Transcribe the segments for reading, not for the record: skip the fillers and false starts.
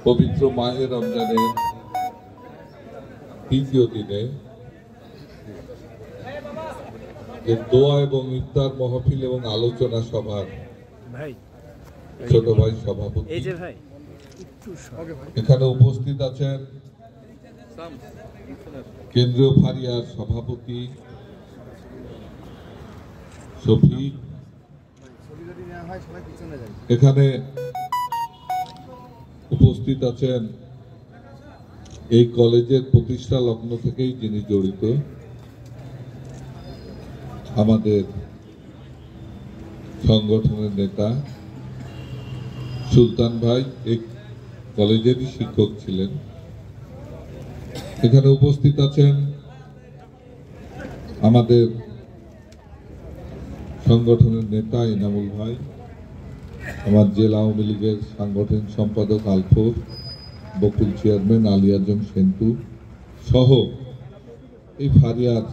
পবিত্র মাহে রমজানের তৃতীয় দিনে যে দোয়া এবং ইফতার মাহফিল এবং আলোচনা সভার ছোট ভাই সভাপতি এখানে উপস্থিত আছেন কেন্দ্রীয় ফারিয়ার সভাপতি শফিক, এখানে উপস্থিত আছেন এই কলেজের প্রতিষ্ঠা লগ্ন থেকেই যিনি জড়িত আমাদের সংগঠনের নেতা সুলতান ভাই, এই কলেজেরই শিক্ষক ছিলেন। এখানে উপস্থিত আছেন আমাদের সংগঠনের নেতা ইনামুল ভাই, আমার জেলা আওয়ামী লীগের সাংগঠনিক সম্পাদক আলফোর, বকুল চেয়ারম্যান আলী আজম সেন্টু সহ এই ফারিয়ার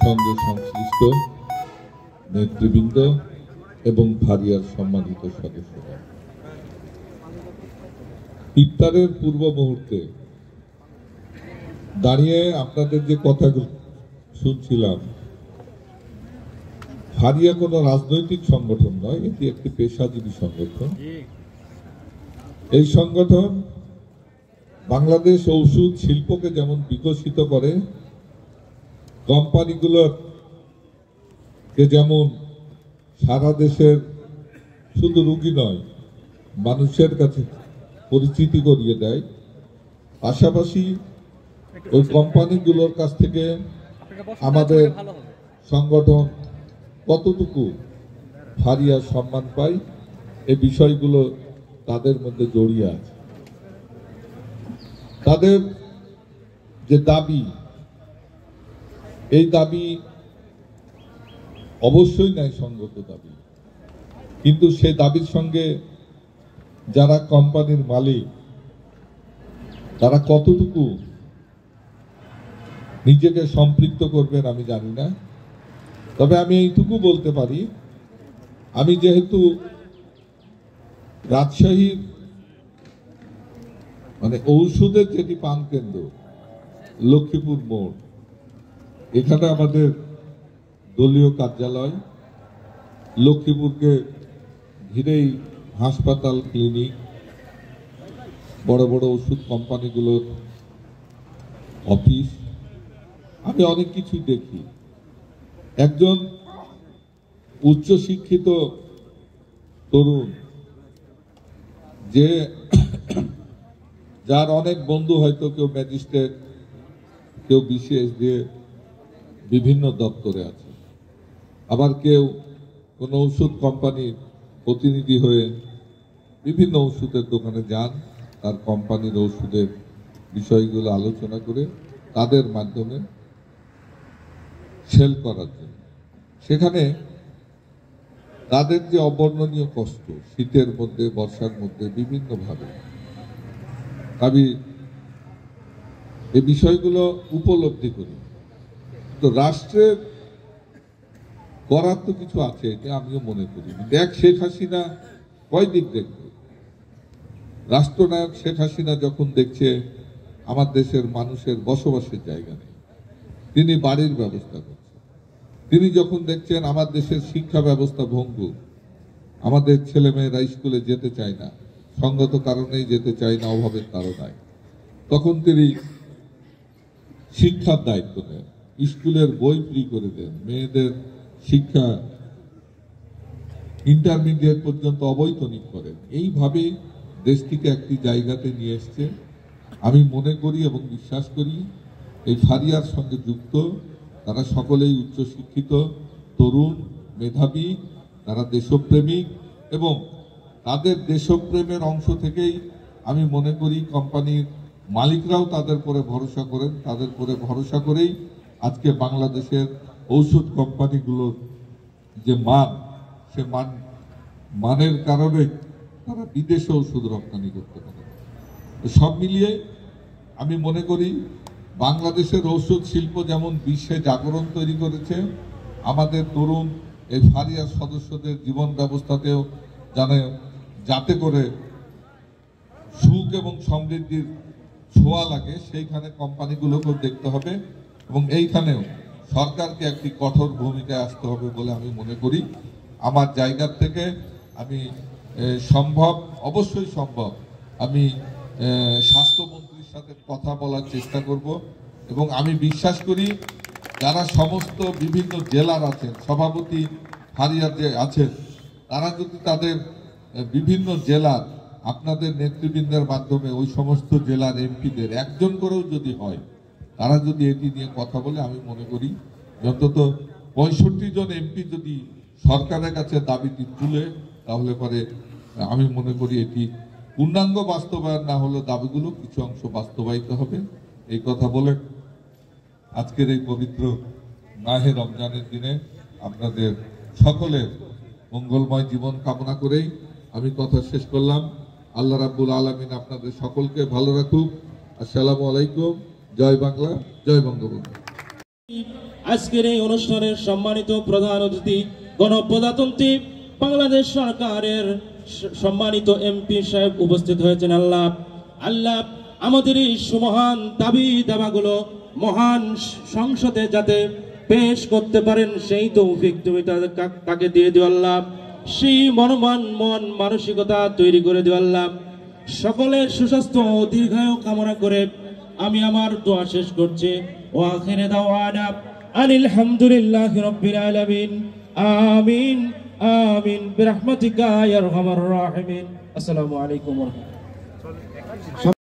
সঙ্গে সংশ্লিষ্ট নেতৃবৃন্দ এবং ফারিয়ার সম্মানিত সদস্যরা। ইফতারের পূর্ব মুহূর্তে দাঁড়িয়ে আপনাদের যে কথাগুলো শুনছিলাম, ফারিয়া কোনো রাজনৈতিক সংগঠন নয়, এটি একটি পেশাজীবী সংগঠন। এই সংগঠন বাংলাদেশ ঔষধ শিল্পকে যেমন বিকশিত করে, কোম্পানিগুলোকে যেমন সারা দেশের শুধু রোগী নয় মানুষের কাছে পরিচিতি করিয়ে দেয়, পাশাপাশি ওই কোম্পানিগুলোর কাছ থেকে আমাদের সংগঠন কতটুকু ফারিয়া সম্মান পায় এই বিষয়গুলো তাদের মধ্যে জড়িয়ে আছে। তাদের যে দাবি, এই দাবি অবশ্যই ন্যায়সঙ্গত দাবি, কিন্তু সেই দাবির সঙ্গে যারা কোম্পানির মালিক তারা কতটুকু নিজেকে সম্পৃক্ত করবেন আমি জানি না। তবে আমি এইটুকু বলতে পারি, আমি যেহেতু রাজশাহীর ঔষধের যেটি পান কেন্দ্র লক্ষ্মীপুর মোড়, এখানে আমাদের দলীয় কার্যালয়, লক্ষ্মীপুরকে ঘিরেই হাসপাতাল, ক্লিনিক, বড় বড় ওষুধ কোম্পানিগুলোর অফিস, আমি অনেক কিছু দেখি। একজন উচ্চশিক্ষিত তরুণ যে যার অনেক বন্ধু, হয়তো কেউ ম্যাজিস্ট্রেট, কেউ বিশেষ দিয়ে বিভিন্ন দপ্তরে আছে, আবার কেউ কোনো ওষুধ কোম্পানির প্রতিনিধি হয়ে বিভিন্ন ওষুধের দোকানে যান, তার কোম্পানির ওষুধের বিষয়গুলো আলোচনা করে তাদের মাধ্যমে সেল করার জন্য। সেখানে তাদের যে অবর্ণনীয় কষ্ট, শীতের মধ্যে বর্ষার মধ্যে বিভিন্নভাবে, আমি এই বিষয়গুলো উপলব্ধি করি। তো রাষ্ট্রের করার তো কিছু আছে, এটা আমিও মনে করি। দেখ শেখ হাসিনা কয় দিক দেখবে, রাষ্ট্রনায়ক শেখ হাসিনা যখন দেখছে আমার দেশের মানুষের বসবাসের জায়গা নেই, তিনি বাড়ির ব্যবস্থা করছেন। তিনি যখন দেখছেন আমার দেশের শিক্ষা ব্যবস্থা ভঙ্গুর, আমাদের ছেলেমেয়েরা স্কুলে যেতে চায় না, সঙ্গত কারণেই যেতে চায় না, অভাবের কারণে, তখন তিনি শিক্ষার দায়িত্ব নেন, স্কুলের বই ফ্রি করে দেন, মেয়েদের শিক্ষা ইন্টারমিডিয়েট পর্যন্ত অবৈতনিক করেন। এইভাবে দেশটিকে একটি জায়গাতে নিয়ে এসছে। আমি মনে করি এবং বিশ্বাস করি এই ফারিয়ার সঙ্গে যুক্ত তারা সকলেই উচ্চশিক্ষিত তরুণ, মেধাবী, তারা দেশপ্রেমিক, এবং তাদের দেশপ্রেমের অংশ থেকেই আমি মনে করি কোম্পানির মালিকরাও তাদের উপরে ভরসা করেন। তাদের উপরে ভরসা করেই আজকে বাংলাদেশের ঔষধ কোম্পানিগুলোর যে মান, সে মানের কারণে তারা বিদেশে ওষুধ রপ্তানি করতে পারে। সব মিলিয়ে আমি মনে করি বাংলাদেশের ঔষধ শিল্প যেমন বিশ্বে জাগরণ তৈরি করেছে, আমাদের তরুণ এই ফারিয়ার সদস্যদের জীবন ব্যবস্থাতেও যাতে করে সুখ এবং সমৃদ্ধির ছোঁয়া লাগে, সেইখানে কোম্পানিগুলোকেও দেখতে হবে এবং এইখানেও সরকারকে একটি কঠোর ভূমিকায় আসতে হবে বলে আমি মনে করি। আমার জায়গার থেকে আমি অবশ্যই সম্ভব আমি স্বাস্থ্যমন্ত্রীর সাথে কথা বলার চেষ্টা করব এবং আমি বিশ্বাস করি যারা সমস্ত বিভিন্ন জেলার আছেন, সভাপতি ফারিয়ার যে আছেন, তারা যদি তাদের বিভিন্ন জেলার আপনাদের নেতৃবৃন্দের মাধ্যমে ওই সমস্ত জেলার এমপিদের একজন করেও যদি হয়, তারা যদি এটি নিয়ে কথা বলে, আমি মনে করি অন্তত 65 জন এমপি যদি সরকারের কাছে দাবিটি তুলে, তাহলে পরে আমি মনে করি এটি পূর্ণাঙ্গ বাস্তবায়ন না হলে দাবিগুলো কিছু অংশ বাস্তবায়িত হবে। এই কথা বলে আজকের এই পবিত্র মাহে রমজানের দিনে আপনাদের সকলের মঙ্গলময় জীবন কামনা করেই আমি কথা শেষ করলাম। আল্লাহ রাব্বুল আলামিন আপনাদের সকলকে ভালো রাখুক। আসসালামু আলাইকুম। জয় বাংলা, জয় বঙ্গবন্ধু। আজকের এই অনুষ্ঠানের সম্মানিত প্রধান অতিথি গণপ্রজাতন্ত্রী বাংলাদেশ সরকারের সম্মানিত এমপি সাহেব উপস্থিত হয়েছেন। আল্লাহ আমাদের এই সুমহান দাবি দাবাগুলো মহান সংসদে যাতে পেশ করতে পারেন সেই তৌফিক তুমি তাকে দিয়ে দিও আল্লাহ। সেই মন মানসিকতা তৈরি করে দিও আল্লাহ। সকলের সুস্বাস্থ্য ও দীর্ঘায়ু কামনা করে আমি আমার দোয়া শেষ করছি। ওয়া আখিরু দাওয়ানা আনিল হামদুলিল্লাহি রাব্বিল আলামিন। আমিন আমিন বিরহমাতিকা ইয়া আরহামার রাহিমিন। আসসালামু আলাইকুম ওয়া রাহমাতুল্লাহ।